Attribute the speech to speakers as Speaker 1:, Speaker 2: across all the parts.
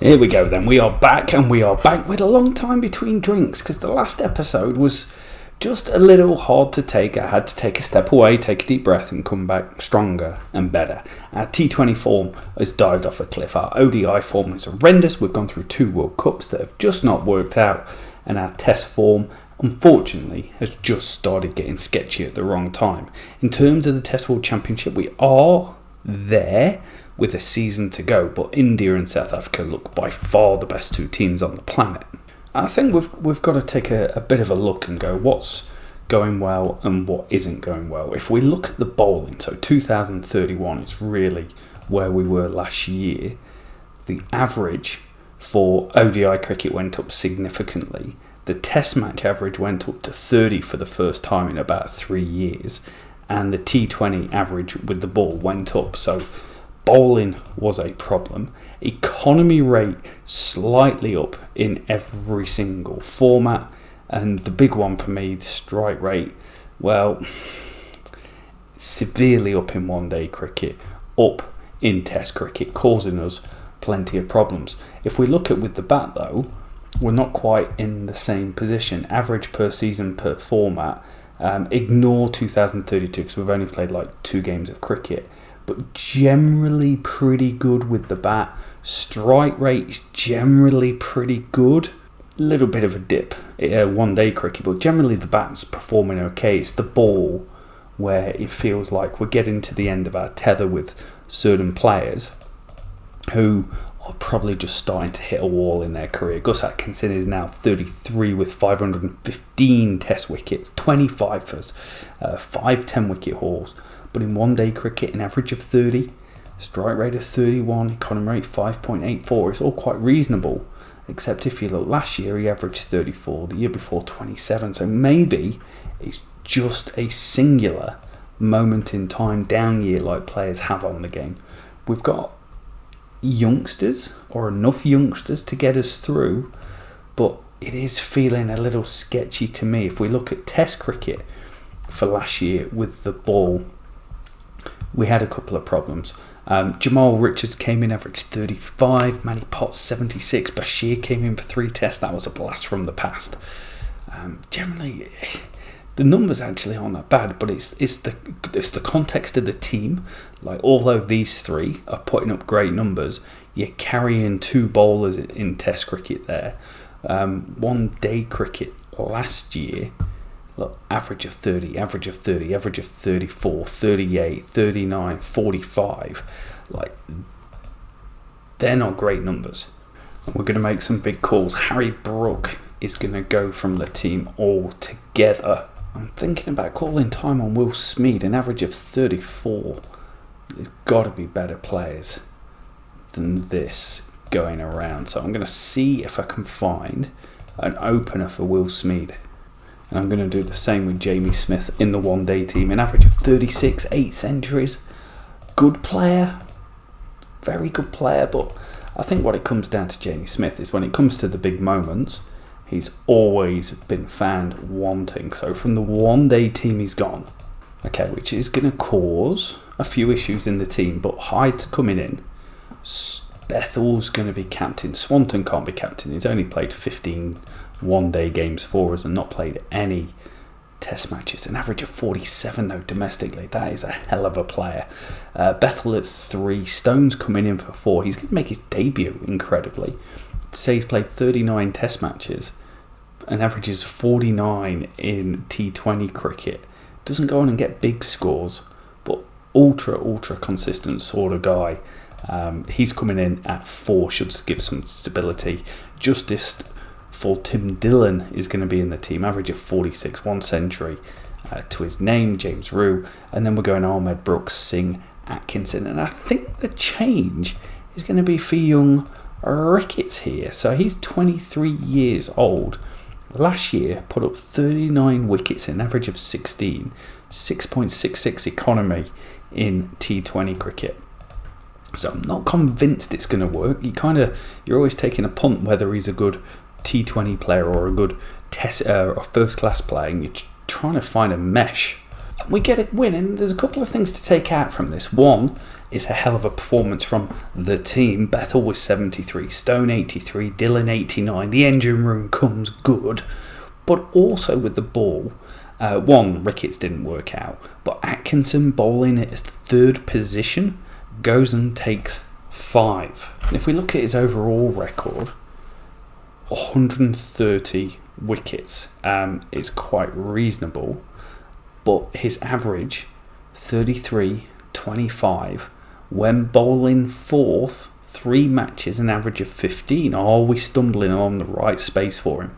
Speaker 1: Here we go then, we are back, and we are back with a long time between drinks, because the last episode was just a little hard to take. I had to take a step away, take a deep breath, and come back stronger and better. Our T20 form has dived off a cliff, our ODI form is horrendous, we've gone through 2 World Cups that have just not worked out, and our Test form, unfortunately, has just started getting sketchy at the wrong time. In terms of the Test World Championship, we are there with a season to go, but India and South Africa look by far the best 2 teams on the planet. I think we've got to take a bit of a look and go what's going well and what isn't going well. If we look at the bowling, so 2031 is really where we were last year. The average for ODI cricket went up significantly. The Test match average went up to 30 for the first time in about 3 years, and the T20 average with the ball went up. So bowling was a problem. Economy rate slightly up in every single format, and the big one for me, the strike rate, well, severely up in one-day cricket, up in Test cricket, causing us plenty of problems. If we look at with the bat though, we're not quite in the same position. Average per season per format, ignore 2032 because we've only played like 2 games of cricket, but generally pretty good with the bat. Strike rate is generally pretty good. Little bit of a dip one-day cricket, but generally the bat's performing okay. It's the ball where it feels like we're getting to the end of our tether with certain players who are probably just starting to hit a wall in their career. Gus Atkinson is now 33 with 515 Test wickets, 25 first, 5 10-wicket hauls. But in one-day cricket, an average of 30, strike rate of 31, economy rate 5.84. It's all quite reasonable, except if you look last year, he averaged 34, the year before 27. So maybe it's just a singular moment in time down year like players have on the game. We've got youngsters, or enough youngsters to get us through, but it is feeling a little sketchy to me. If we look at Test cricket for last year with the ball, we had a couple of problems. Jamal Richards came in, averaged 35, Manny Potts 76, Bashir came in for 3 tests, that was a blast from the past. Generally, the numbers actually aren't that bad, but it's the context of the team. Like, although these 3 are putting up great numbers, you're carrying 2 bowlers in Test cricket there. One-day cricket last year, look, average of 30, average of 30, average of 34, 38, 39, 45. Like, they're not great numbers. And we're going to make some big calls. Harry Brook is going to go from the team altogether. I'm thinking about calling time on Will Smeed, an average of 34. There's got to be better players than this going around. So I'm going to see if I can find an opener for Will Smeed. And I'm going to do the same with Jamie Smith in the one-day team. An average of 36, 8 centuries. Good player. Very good player. But I think what it comes down to Jamie Smith is when it comes to the big moments, he's always been found wanting. So from the one-day team, he's gone. Okay, which is going to cause a few issues in the team. But Hyde's coming in. Bethel's going to be captain. Swanton can't be captain. He's only played 15 one-day games for us and not played any Test matches. An average of 47 though domestically. That is a hell of a player. Bethel at 3. Stone's coming in for 4. He's going to make his debut, incredibly. To say he's played 39 Test matches and averages 49 in T20 cricket. Doesn't go on and get big scores, but ultra consistent sort of guy. He's coming in at 4, should give some stability. Justice for Tim Dillon is going to be in the team, average of 46, 1 century to his name, James Rue, and then we're going Ahmed Brooks, Singh, Atkinson, and I think the change is going to be for young Ricketts here. So he's 23 years old. Last year put up 39 wickets, an average of 16, 6.66 economy in T20 cricket. So I'm not convinced it's going to work. You're always taking a punt whether he's a good T20 player or a good or first class player, and you're trying to find a mesh. We get a win, and there's a couple of things to take out from this. One, is a hell of a performance from the team. Bethel was 73, Stone 83, Dillon 89. The engine room comes good. But also with the ball, one, Ricketts didn't work out, but Atkinson bowling at his third position goes and takes 5. And if we look at his overall record, 130 wickets is quite reasonable, but his average 33.25 when bowling fourth, 3 matches, an average of 15. Are we stumbling on the right space for him?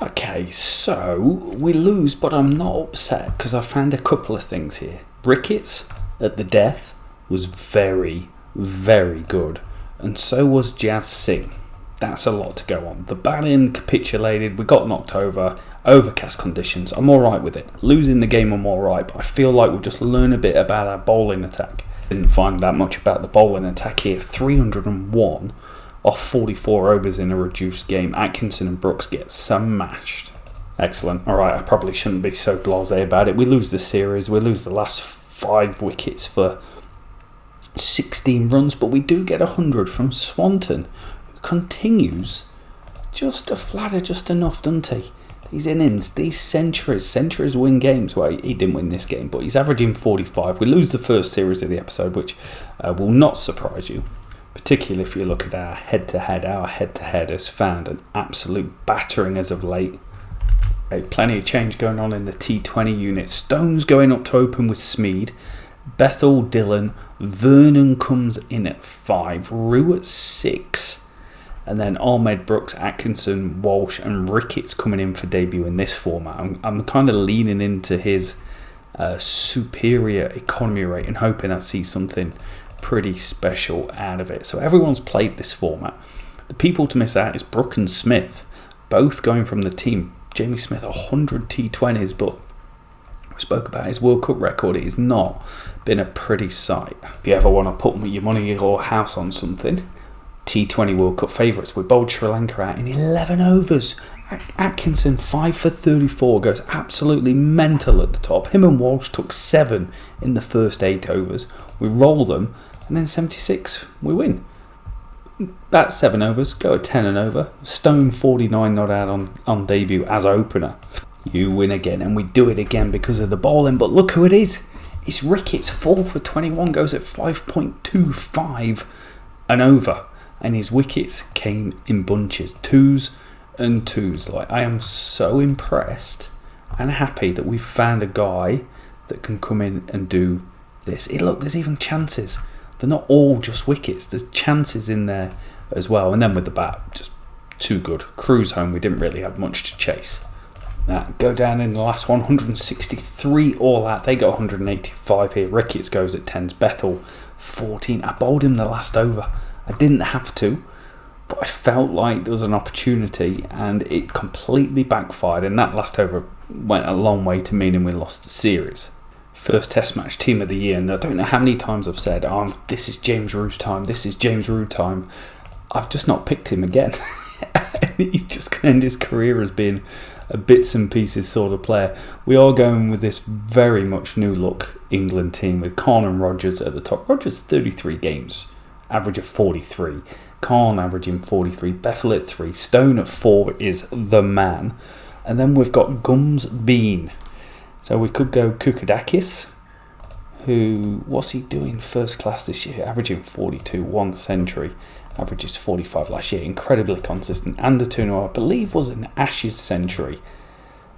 Speaker 1: Okay, so we lose, but I'm not upset because I found a couple of things here. Ricketts at the death was very, very good, and so was Jazz Singh. That's a lot to go on. The batting capitulated, we got knocked over, overcast conditions. I'm alright with it. Losing the game, I'm alright, but I feel like we'll just learn a bit about our bowling attack. Didn't find that much about the bowling attack here. 301 off 44 overs in a reduced game. Atkinson and Brooks get smashed. Excellent. Alright, I probably shouldn't be so blasé about it. We lose the series, we lose the last 5 wickets for 16 runs, but we do get 100 from Swanton, who continues just to flatter just enough, doesn't he? These innings, these centuries win games. Well, he didn't win this game, but he's averaging 45. We lose the first series of the episode, which will not surprise you, particularly if you look at our head-to-head. Our head-to-head has found an absolute battering as of late. Plenty of change going on in the T20 unit. Stone's going up to open with Smeed. Bethel, Dillon, Vernon comes in at 5, Rue at 6, and then Ahmed, Brooks, Atkinson, Walsh and Ricketts coming in for debut in this format. I'm kind of leaning into his superior economy rate and hoping I see something pretty special out of it. So everyone's played this format. The people to miss out is Brook and Smith, both going from the team. Jamie Smith 100 T20s, but we spoke about his World Cup record. It has not been a pretty sight. If you ever want to put your money or house on something, T20 World Cup favourites. We bowled Sri Lanka out in 11 overs. Atkinson 5 for 34 goes absolutely mental at the top. Him and Walsh took 7 in the first 8 overs. We roll them, and then 76 we win. That's 7 overs, go at 10 and over. Stone 49 not out on debut as opener. You win again, and we do it again because of the bowling. But look who it is. It's Ricketts, 4 for 21, goes at 5.25 and over. And his wickets came in bunches, 2s and 2s. Like, I am so impressed and happy that we've found a guy that can come in and do this. Look, there's even chances. They're not all just wickets. There's chances in there as well. And then with the bat, just too good. Cruise home. We didn't really have much to chase. Now, go down in the last 163 all out. They got 185 here. Ricketts goes at 10s. Bethel 14. I bowled him the last over. I didn't have to, but I felt like there was an opportunity and it completely backfired. And that last over went a long way to meaning we lost the series. First Test match team of the year, and I don't know how many times I've said, this is James Rue's time, this is James Rue time. I've just not picked him again. He's just going to end his career as being a bits and pieces sort of player. We are going with this very much new look England team with Khan and Rogers at the top. Rogers 33 games, average of 43. Khan averaging 43. Bethel at 3. Stone at 4 is the man. And then we've got Gums Bean. So we could go Kukadakis, who, what's he doing first class this year? Averaging 42, 1 century, averages 45 last year, incredibly consistent. Anderton, I believe, was an Ashes century,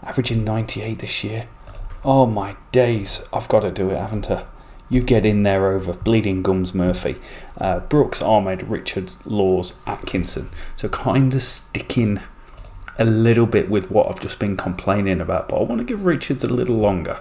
Speaker 1: averaging 98 this year. Oh my days, I've got to do it, haven't I? You get in there over Bleeding Gums Murphy. Brooks, Ahmed, Richards, Laws, Atkinson. So kind of sticking a little bit with what I've just been complaining about, but I want to give Richards a little longer.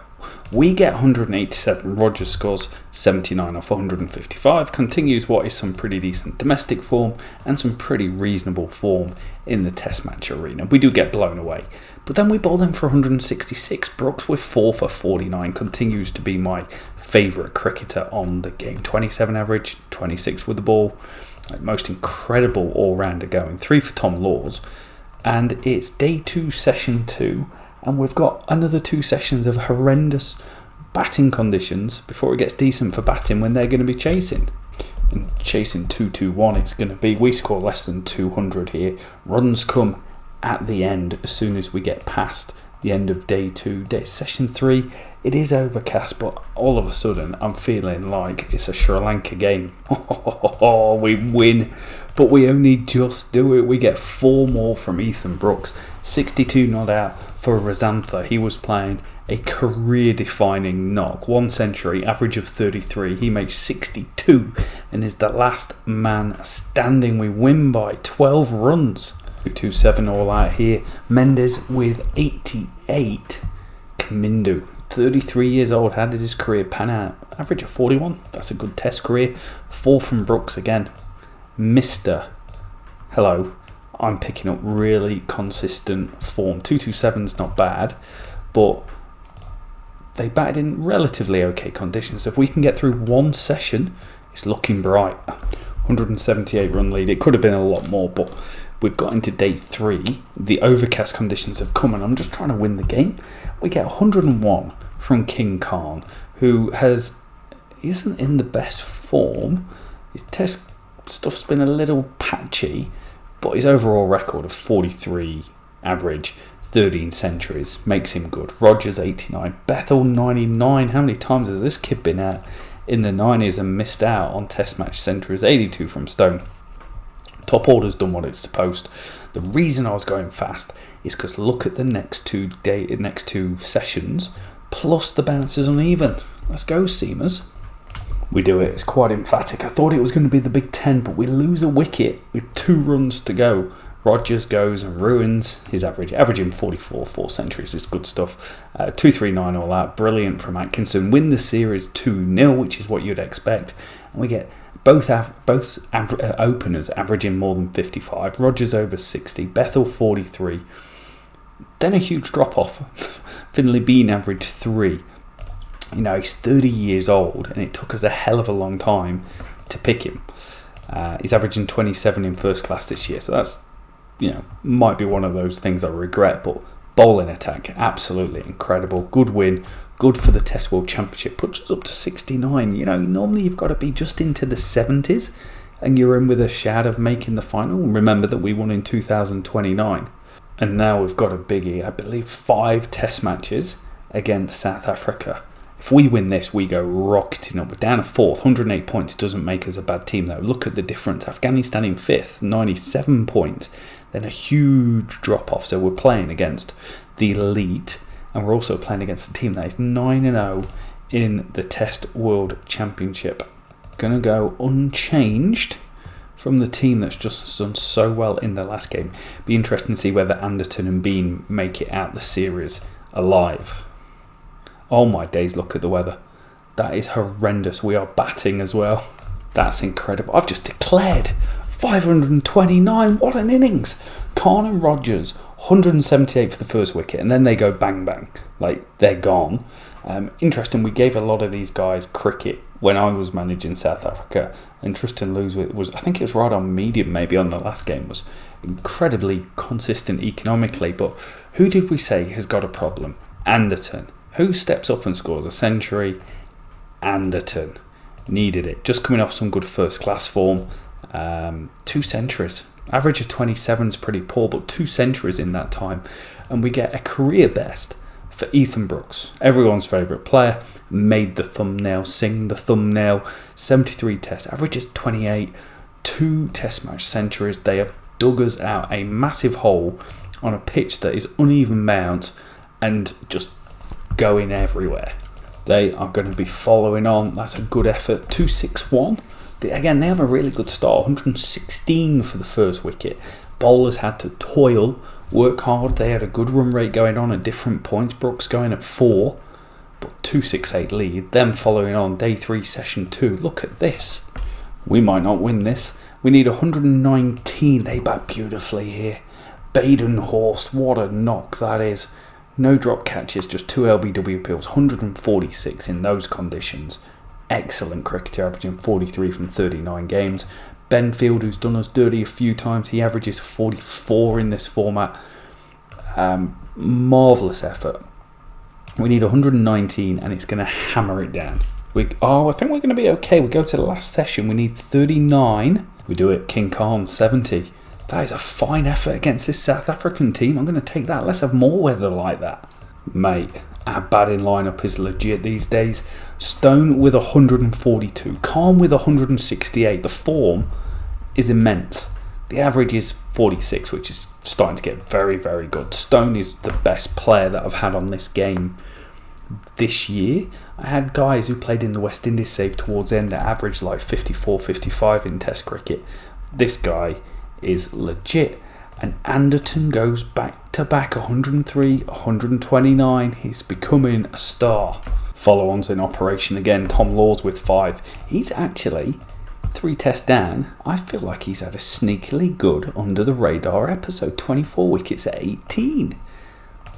Speaker 1: We get 187, Rogers scores 79 off 155, continues what is some pretty decent domestic form and some pretty reasonable form in the Test match arena. We do get blown away, but then we bowl them for 166. Brooks with 4 for 49 continues to be my favourite cricketer on the game. 27 average, 26 with the ball, most incredible all-rounder going. 3 for Tom Laws. And it's day 2, session 2, and we've got another 2 sessions of horrendous batting conditions before it gets decent for batting when they're going to be chasing. And chasing 2-2-1, it's going to be, we score less than 200 here. Runs come at the end as soon as we get past the end of day 2. Session 3, it is overcast, but all of a sudden I'm feeling like it's a Sri Lanka game. We win, but we only just do it. We get 4 more from Ethan Brooks. 62 not out for Razantha. He was playing a career-defining knock. 1 century, average of 33. He makes 62 and is the last man standing. We win by 12 runs. 2-7 all out here. Mendes with 88. Kamindu, 33 years old. How did his career pan out? Average of 41. That's a good test career. 4 from Brooks again. Mr. Hello. I'm picking up really consistent form. 2-2-7's not bad, but they batted in relatively okay conditions. If we can get through 1 session, it's looking bright. 178 run lead. It could have been a lot more, but we've got into day 3. The overcast conditions have come, and I'm just trying to win the game. We get 101 from King Khan, who isn't in the best form. His test stuff's been a little patchy, but his overall record of 43 average, 13 centuries makes him good. Rogers 89, Bethel 99. How many times has this kid been out in the 90s and missed out on test match centuries? 82 from Stone. Top order's done what it's supposed. The reason I was going fast is because look at the next two sessions, plus the bounces uneven. Let's go, Seamers. We do it. It's quite emphatic. I thought it was going to be the Big 10, but we lose a wicket with 2 runs to go. Rogers goes and ruins his averaging 44, 4 centuries is good stuff. 2-3-9 all out, brilliant from Atkinson. Win the series 2-0, which is what you'd expect. And we get both openers averaging more than 55. Rogers over 60, Bethel 43. Then a huge drop off. Finlay Bean averaged 3. He's 30 years old, and it took us a hell of a long time to pick him. He's averaging 27 in first class this year, so that's, might be one of those things I regret, but bowling attack, absolutely incredible. Good win, good for the Test World Championship, puts us up to 69. Normally you've got to be just into the 70s, and you're in with a shout of making the final. Remember that we won in 2029, and now we've got a biggie, I believe 5 Test matches against South Africa. If we win this, we go rocketing up. We're down a 4th. 108 points doesn't make us a bad team, though. Look at the difference. Afghanistan in 5th, 97 points. Then a huge drop-off. So we're playing against the elite, and we're also playing against a team that is 9-0 in the Test World Championship. Going to go unchanged from the team that's just done so well in the last game. Be interesting to see whether Anderton and Bean make it out the series alive. Oh my days, look at the weather. That is horrendous. We are batting as well. That's incredible. I've just declared 529. What an innings. Khan and Rogers, 178 for the first wicket, and then they go bang bang. Like, they're gone. Interesting, we gave a lot of these guys cricket when I was managing South Africa, and Tristan Lewis was, I think it was right on medium maybe on the last game, was incredibly consistent economically. But who did we say has got a problem? Anderton. Who steps up and scores a century? Anderton. Needed it. Just coming off some good first class form. 2 centuries. Average of 27 is pretty poor, but 2 centuries in that time. And we get a career best for Ethan Brooks. Everyone's favourite player. Made the thumbnail. Sing the thumbnail. 73 tests. Average is 28. 2 test match centuries. They have dug us out a massive hole on a pitch that is uneven bounce and just going everywhere. They are going to be following on. That's a good effort. 261. Again, they have a really good start. 116 for the first wicket. Bowlers had to toil, work hard. They had a good run rate going on at different points. Brooks going at 4, but 268 lead. Them following on day 3, session 2. Look at this. We might not win this. We need 119. They bat beautifully here. Badenhorst, what a knock that is. No drop catches, just 2 LBW appeals, 146 in those conditions. Excellent cricketer, averaging 43 from 39 games. Benfield, who's done us dirty a few times, he averages 44 in this format. Marvellous effort. We need 119, and it's going to hammer it down. I think we're going to be okay. We go to the last session. We need 39. We do it. King Khan 70. That is a fine effort against this South African team. I'm going to take that. Let's have more weather like that. Mate, our batting lineup is legit these days. Stone with 142. Khan with 168. The form is immense. The average is 46, which is starting to get very, very good. Stone is the best player that I've had on this game this year. I had guys who played in the West Indies save towards the end that averaged like 54, 55 in Test cricket. This guy is legit. And Anderton goes back to back 103, 129. He's becoming a star. Follow-ons in operation again. Tom Laws with 5. He's actually 3 tests down. I feel like he's had a sneakily good under the radar episode. 24 wickets at 18.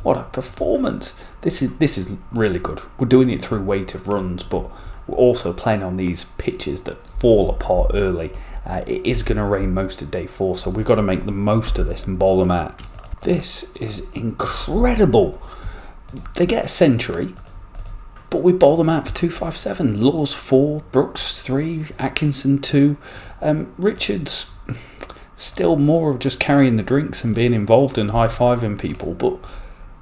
Speaker 1: What a performance. This is really good. We're doing it through weight of runs, but we're also playing on these pitches that fall apart early. It is going to rain most of day 4, so we've got to make the most of this and bowl them out. This is incredible. They get a century, but we bowl them out for 257. Laws 4, Brooks 3, Atkinson 2. Richards still more of just carrying the drinks and being involved and high-fiving people, but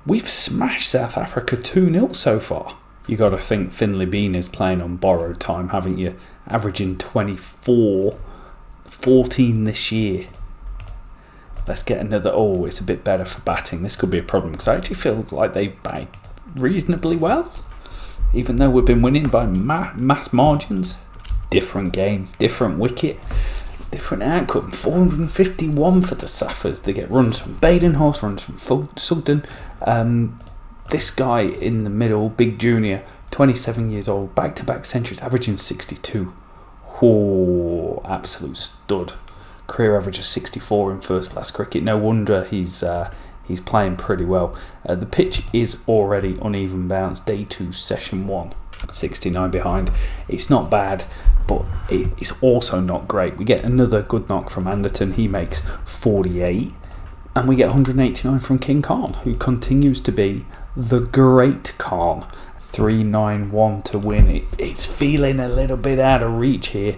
Speaker 1: we've smashed South Africa 2-0 so far. You got to think Finlay Bean is playing on borrowed time, haven't you? Averaging 24, 14 this year. Let's get another. Oh, it's a bit better for batting. This could be a problem because I actually feel like they bat reasonably well, even though we've been winning by mass margins. Different game, different wicket, different outcome. 451 for the Saffers. They get runs from Badenhorst, runs from Sugden. This guy in the middle, Big Junior, 27 years old, back-to-back centuries, averaging 62. Oh, absolute stud. Career average of 64 in first-class cricket. No wonder he's playing pretty well. The pitch is already uneven bounce. Day 2, session 1. 69 behind. It's not bad, but it's also not great. We get another good knock from Anderton. He makes 48. And we get 189 from King Khan, who continues to be the great Khan. 391 to win. It's feeling a little bit out of reach here.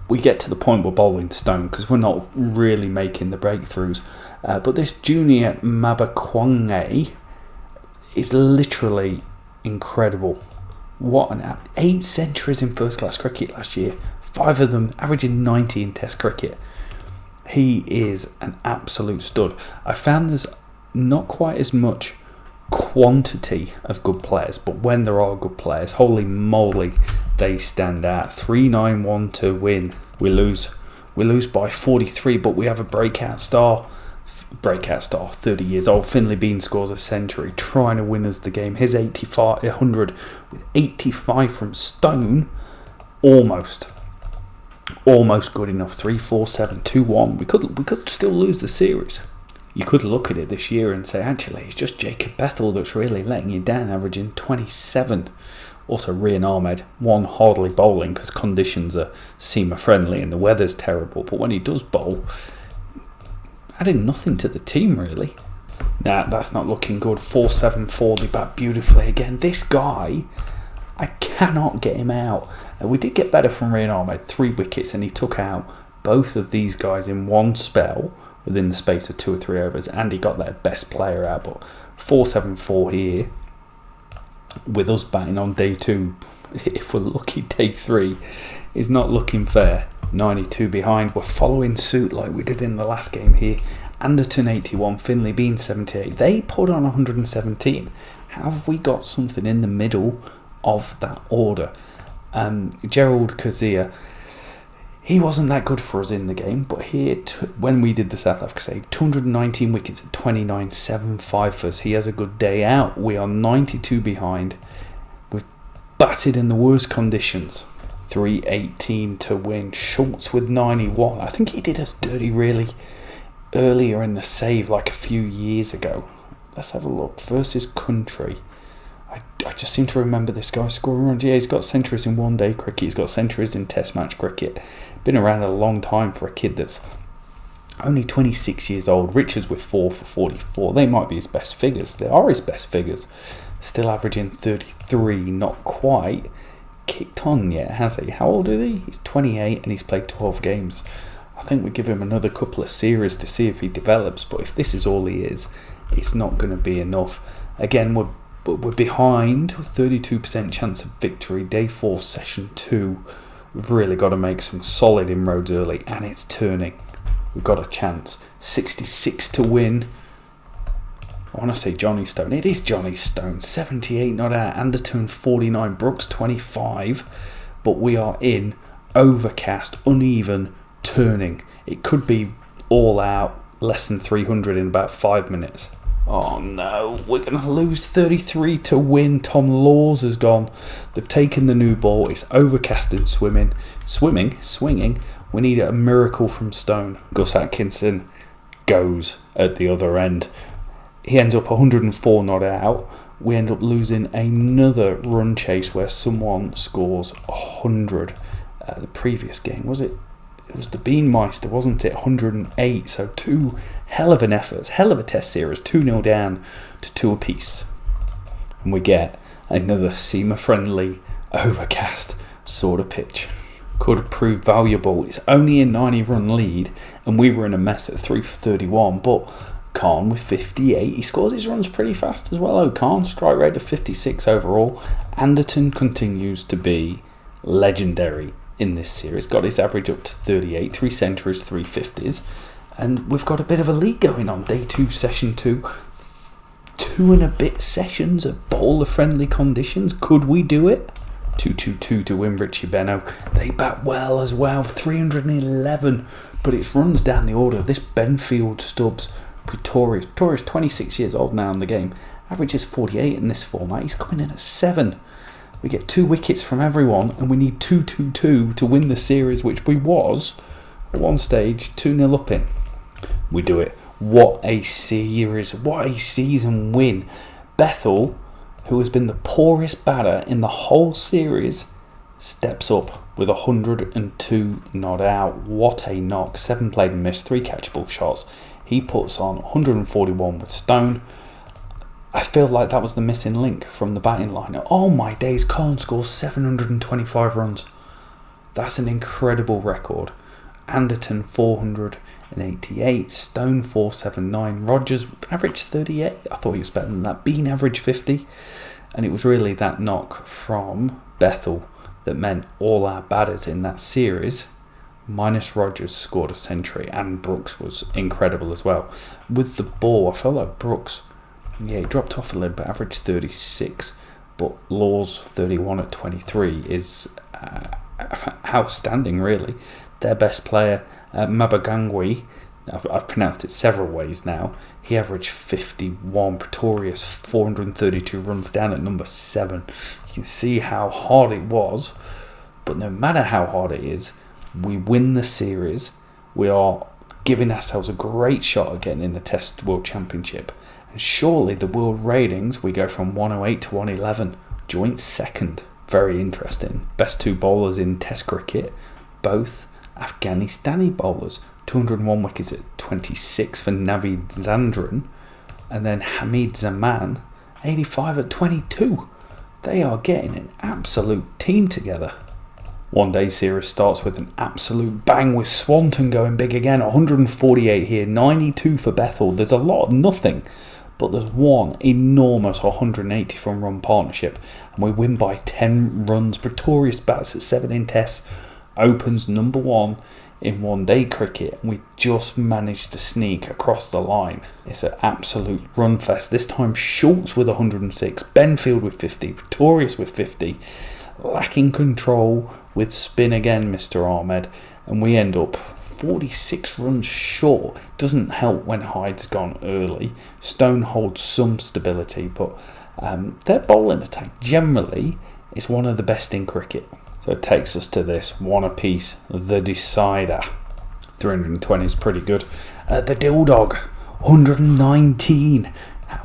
Speaker 1: We get to the point we're bowling Stone because we're not really making the breakthroughs. But this junior Mabakwange is literally incredible. What an 8 centuries in first class cricket last year. 5 of them averaging 90 in Test cricket. He is an absolute stud. I found there's not quite as much quantity of good players, but when there are good players, holy moly, they stand out. 391 to win. We lose by 43, but we have a breakout star, 30 years old. Finlay Bean scores a century, trying to win us the game. His 100 with 85 from Stone, almost good enough. 3-4-7 2-1. We could still lose the series. You could look at it this year and say, actually, it's just Jacob Bethel that's really letting you down, averaging 27. Also, Rian Ahmed, one hardly bowling because conditions are seamer friendly and the weather's terrible. But when he does bowl, adding nothing to the team really. Nah, that's not looking good. 4-7-4, they bat beautifully again. This guy, I cannot get him out. We did get better from Rian Ahmed, 3 wickets, and he took out both of these guys in one spell within the space of 2 or 3 overs, and he got their best player out. But 4-7-4 here, with us batting on day 2, if we're lucky, day 3 is not looking fair. 92 behind, we're following suit like we did in the last game here. Anderton 81, Finlay Bean 78. They put on 117. Have we got something in the middle of that order? Gerald Kazia, he wasn't that good for us in the game, but here, when we did the South Africa save, 219 wickets at 29.75 for us. He has a good day out. We are 92 behind. We've batted in the worst conditions. 318 to win. Schultz with 91. I think he did us dirty really earlier in the save, like a few years ago. Let's have a look. Versus Country. I just seem to remember this guy scoring runs. Yeah, he's got centuries in one day cricket. He's got centuries in Test match cricket. Been around a long time for a kid that's only 26 years old. Richards with 4 for 44. They might be his best figures. They are his best figures. still averaging 33, not quite kicked on yet, has he? How old is he? He's 28 and he's played 12 games. I think we give him another couple of series to see if he develops, but if this is all he is, it's not going to be enough. Again, we're behind, 32% chance of victory, day 4, session 2. We've really got to make some solid inroads early, and it's turning. We've got a chance. 66 to win. I want to say Johnny Stone. It is Johnny Stone. 78 not out. Anderton 49. Brooks 25. But we are in overcast, uneven, turning. It could be all out, less than 300 in about 5 minutes. Oh no, we're going to lose 33 to win. Tom Laws has gone. They've taken the new ball. It's overcast and swinging. We need a miracle from Stone. Gus Atkinson goes at the other end. He ends up 104 not out. We end up losing another run chase where someone scores 100. The previous game, was it? It was the Beanmeister, wasn't it? 108. So 2 hell of an efforts, hell of a test series. 2-0 down to 2 apiece. And we get another seamer-friendly, overcast sort of pitch. Could prove valuable. It's only a 90-run lead, and we were in a mess at 3 for 31, but Khan with 58. He scores his runs pretty fast as well. Khan, strike rate of 56 overall. Anderton continues to be legendary in this series. Got his average up to 38, 3 centuries, 3 50s. And we've got a bit of a league going on. Day 2, session 2. 2 and a bit sessions of bowler-friendly conditions. Could we do it? 2-2-2 to win Richie Beno. They bat well as well. 311. But it's runs down the order. This Benfield Stubbs Pretorius. Pretorius 26 years old now in the game. Average is 48 in this format. He's coming in at 7. We get 2 wickets from everyone, and we need 2-2-2 to win the series, which we was at one stage 2-0 up in. We do it. What a series! What a season win! Bethel, who has been the poorest batter in the whole series, steps up with 102 not out. What a knock! 7 played and missed, 3 catchable shots. He puts on 141 with Stone. I feel like that was the missing link from the batting line. Oh my days, Khan scores 725 runs. That's an incredible record. Anderton 488, Stone 479, Rogers average 38. I thought he was better than that. Bean average 50. And it was really that knock from Bethel that meant all our batters in that series, minus Rogers, scored a century, and Brooks was incredible as well. With the ball, I felt like Brooks, he dropped off a little bit, average 36, but Laws 31 at 23 is outstanding, really. Their best player, Mabagangwi, I've pronounced it several ways now, he averaged 51. Pretorius 432 runs down at number 7. You can see how hard it was, but no matter how hard it is, we win the series. We are giving ourselves a great shot at getting in the Test World Championship. And surely the world ratings, we go from 108 to 111, joint second. Very interesting. Best 2 bowlers in Test cricket, both Afghanistani bowlers. 201 wickets at 26 for Naveed Zandran, and then Hamid Zaman 85 at 22. They are getting an absolute team together. One day series starts with an absolute bang with Swanton going big again. 148 here, 92 for Bethel. There's a lot of nothing, but there's one enormous 180 from run partnership, and we win by 10 runs. Pretorius bats at 7 in tests, opens number 1 in one day cricket, and we just managed to sneak across the line. It's an absolute run fest. This time Schultz with 106, Benfield with 50, Pretorius with 50, lacking control with spin again, Mr. Ahmed, and we end up 46 runs short. Doesn't help when Hyde's gone early. Stone holds some stability, but their bowling attack generally is one of the best in cricket. So it takes us to this, 1 apiece, the decider. 320 is pretty good. The Dill Dog, 119.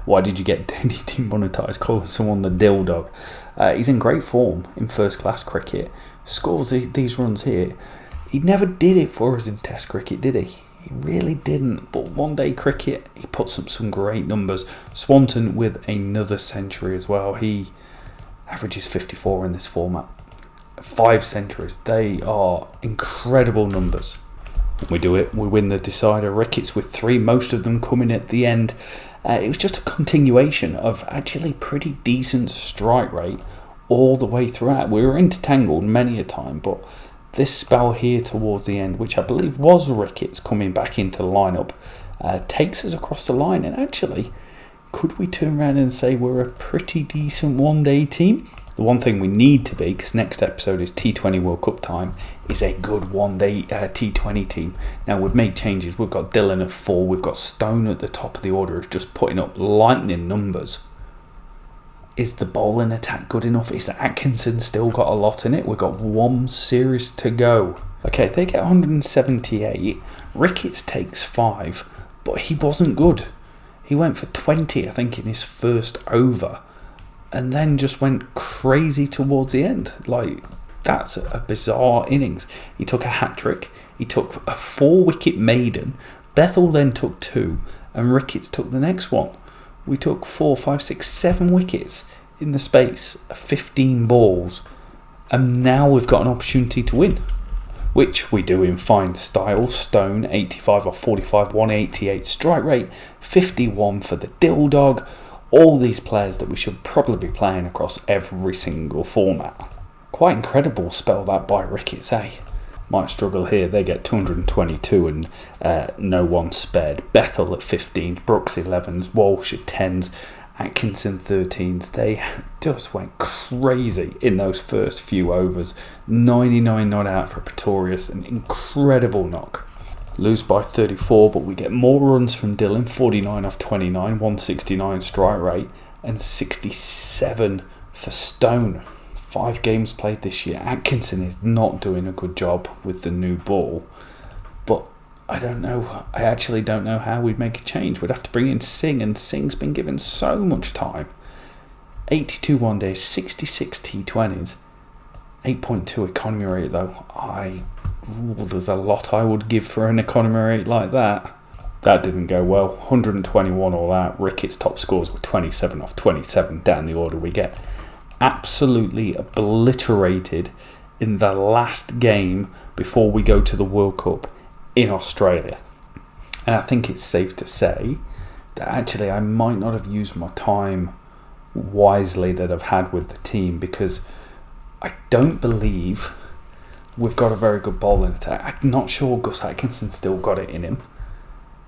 Speaker 1: Why did you get demonetized calling someone the Dill Dog? He's in great form in first class cricket. Scores these runs here. He never did it for us in Test cricket, did he? He really didn't. But one day cricket, he puts up some great numbers. Swanton with another century as well. He averages 54 in this format. 5 centuries. They are incredible numbers. We do it. We win the decider. Ricketts with 3, most of them coming at the end. It was just a continuation of actually pretty decent strike rate all the way throughout. We were intertangled many a time, but this spell here towards the end, which I believe was Ricketts coming back into the lineup, takes us across the line. And actually, could we turn around and say we're a pretty decent one-day team? The one thing we need to be, because next episode is T20 World Cup time, is a good one-day T20 team. Now, we've made changes. We've got Dillon at 4. We've got Stone at the top of the order, just putting up lightning numbers. Is the bowling attack good enough? Is Atkinson still got a lot in it? We've got 1 series to go. Okay, they get 178. Ricketts takes 5, but he wasn't good. He went for 20, I think, in his first over, and then just went crazy towards the end. Like, that's a bizarre innings. He took a hat-trick. He took a 4-wicket maiden. Bethel then took 2, and Ricketts took the next one. We took 4, 5, 6, 7 wickets in the space of 15 balls, and now we've got an opportunity to win, which we do in fine style. Stone 85 off 45, 188 strike rate, 51 for the Dill Dog. All these players that we should probably be playing across every single format. Quite incredible spell that by Ricketts, eh? Might struggle here. They get 222 and no one spared. Bethel at 15s, Brooks 11s, Walsh at 10s, Atkinson 13s. They just went crazy in those first few overs. 99 not out for Pretorius, an incredible knock. Lose by 34, but we get more runs from Dillon, 49 off 29, 169 strike rate, and 67 for Stone. 5 games played this year. Atkinson is not doing a good job with the new ball, but I don't know. I actually don't know how we'd make a change. We'd have to bring in Singh, and Singh's been given so much time. 82 one days, 66 T20s, 8.2 economy rate though. There's a lot I would give for an economy rate like that. That didn't go well. 121 all out. Ricketts top scores with 27 off 27 down the order. We get absolutely obliterated in the last game before we go to the World Cup in Australia. And I think it's safe to say that actually I might not have used my time wisely that I've had with the team, because I don't believe we've got a very good bowling attack. I'm not sure Gus Atkinson still got it in him.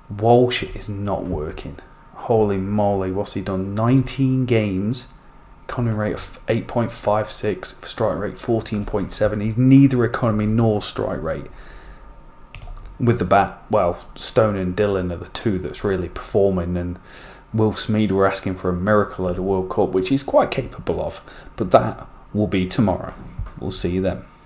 Speaker 1: Walsh is not working. Holy moly, what's he done? 19 games, economy rate of 8.56, strike rate 14.7. He's neither economy nor strike rate. With the bat, well, Stone and Dillon are the two that's really performing, and Will Smeed were asking for a miracle at the World Cup, which he's quite capable of, but that will be tomorrow. We'll see you then.